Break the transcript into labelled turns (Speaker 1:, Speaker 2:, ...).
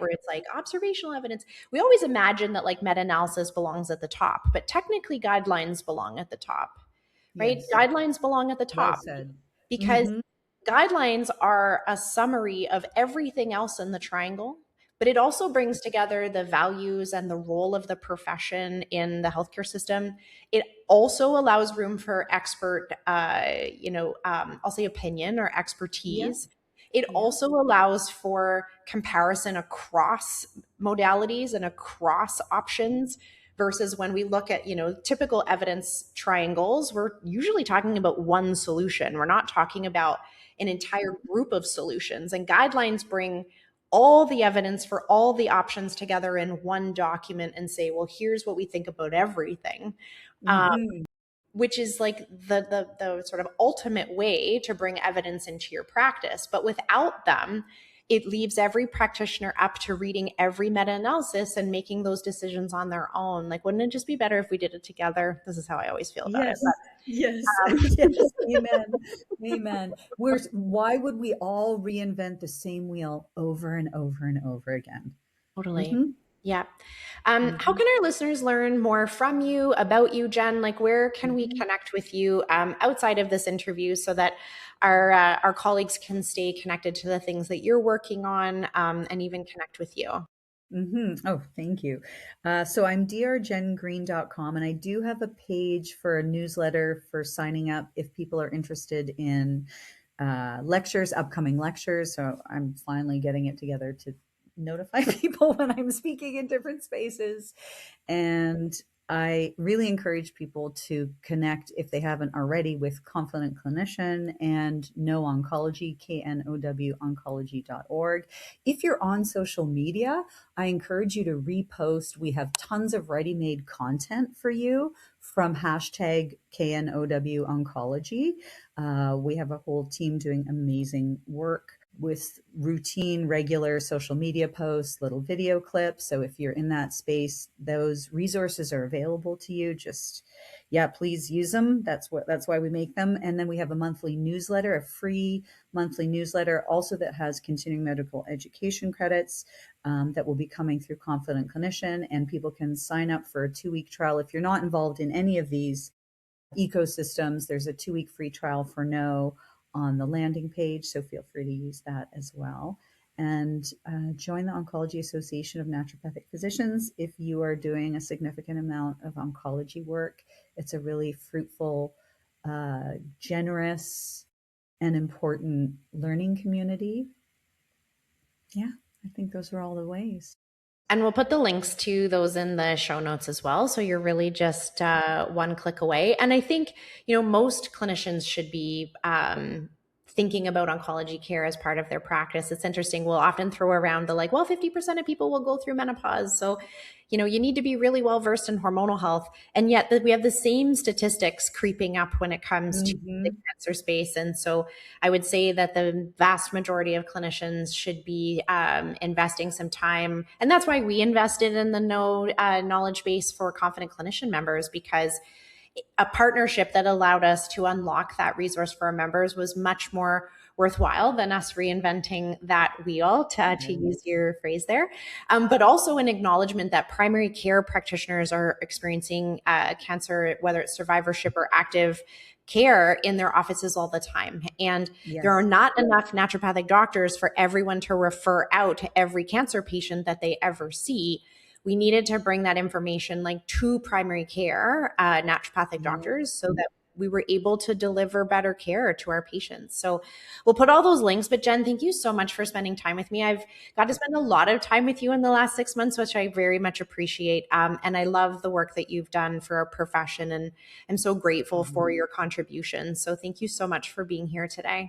Speaker 1: where it's like observational evidence. We always imagine that like meta-analysis belongs at the top, but technically guidelines belong at the top, right?
Speaker 2: Yes.
Speaker 1: Guidelines belong at the
Speaker 2: Well
Speaker 1: top
Speaker 2: said.
Speaker 1: because
Speaker 2: Mm-hmm.
Speaker 1: guidelines are a summary of everything else in the triangle, but it also brings together the values and the role of the profession in the healthcare system. It also allows room for expert, I'll say opinion or
Speaker 2: Yeah.
Speaker 1: expertise. It
Speaker 2: Yeah.
Speaker 1: also allows for comparison across modalities and across options versus when we look at typical evidence triangles, we're usually talking about one solution. We're not talking about an entire group of solutions, and guidelines bring all the evidence for all the options together in one document and say, well, here's what we think about everything. um,
Speaker 2: Mm-hmm.
Speaker 1: which is like the sort of ultimate way to bring evidence into your practice. But without them, it leaves every practitioner up to reading every meta-analysis and making those decisions on their own. Like, wouldn't it just be better if we did it together? This is how I always feel about it.
Speaker 2: Yes. Yes.
Speaker 1: But,
Speaker 2: Yes. Amen. Amen. Why would we all reinvent the same wheel over and over and over again?
Speaker 1: totally.
Speaker 2: Mm-hmm.
Speaker 1: Yeah. How
Speaker 2: Mm-hmm.
Speaker 1: can our listeners learn more from you, about you, Jen? Like, where can we
Speaker 2: Mm-hmm.
Speaker 1: connect with you outside of this interview so that our colleagues can stay connected to the things that you're working on, and even connect with you?
Speaker 2: Mm-hmm. Oh, thank you. So I'm drjengreen.com, and I do have a page for a newsletter for signing up if people are interested in lectures, upcoming lectures. So I'm finally getting it together to notify people when I'm speaking in different spaces. And I really encourage people to connect, if they haven't already, with Confident Clinician and Know Oncology, KNOW oncology.org. If you're on social media, I encourage you to repost. We have tons of ready-made content for you from hashtag KNOW oncology. We have a whole team doing amazing work with routine, regular social media posts, little video clips. So if you're in that space, those resources are available to you. Just, yeah, please use them. That's why we make them. And then we have a monthly newsletter, a free monthly newsletter, also that has continuing medical education credits that will be coming through Confident Clinician. And people can sign up for a 2-week trial. If you're not involved in any of these ecosystems, there's a 2-week free trial for No on the landing page, so feel free to use that as well. And join the Oncology Association of Naturopathic Physicians if you are doing a significant amount of oncology work. It's a really fruitful, generous, and important learning community. Yeah, I think those are all the ways.
Speaker 1: And we'll put the links to those in the show notes as well. So you're really just one click away. And I think, most clinicians should be thinking about oncology care as part of their practice. It's interesting. We'll often throw around the like, well, 50% of people will go through menopause. So, you need to be really well versed in hormonal health. And yet we have the same statistics creeping up when it comes to the
Speaker 2: Mm-hmm.
Speaker 1: cancer space. And so I would say that the vast majority of clinicians should be investing some time. And that's why we invested in the knowledge base for Confident Clinician members, because a partnership that allowed us to unlock that resource for our members was much more worthwhile than us reinventing that wheel, to use your phrase there. But also an acknowledgement that primary care practitioners are experiencing cancer, whether it's survivorship or active care, in their offices all the time. And there are
Speaker 2: Yes.
Speaker 1: not enough naturopathic doctors for everyone to refer out to every cancer patient that they ever see. We needed to bring that information like to primary care naturopathic
Speaker 2: Yeah.
Speaker 1: doctors so that we were able to deliver better care to our patients. So we'll put all those links. But Jen, thank you so much for spending time with me. I've got to spend a lot of time with you in the last 6 months, which I very much appreciate. And I love the work that you've done for our profession, and I'm so grateful for your contributions. So thank you so much for being here today.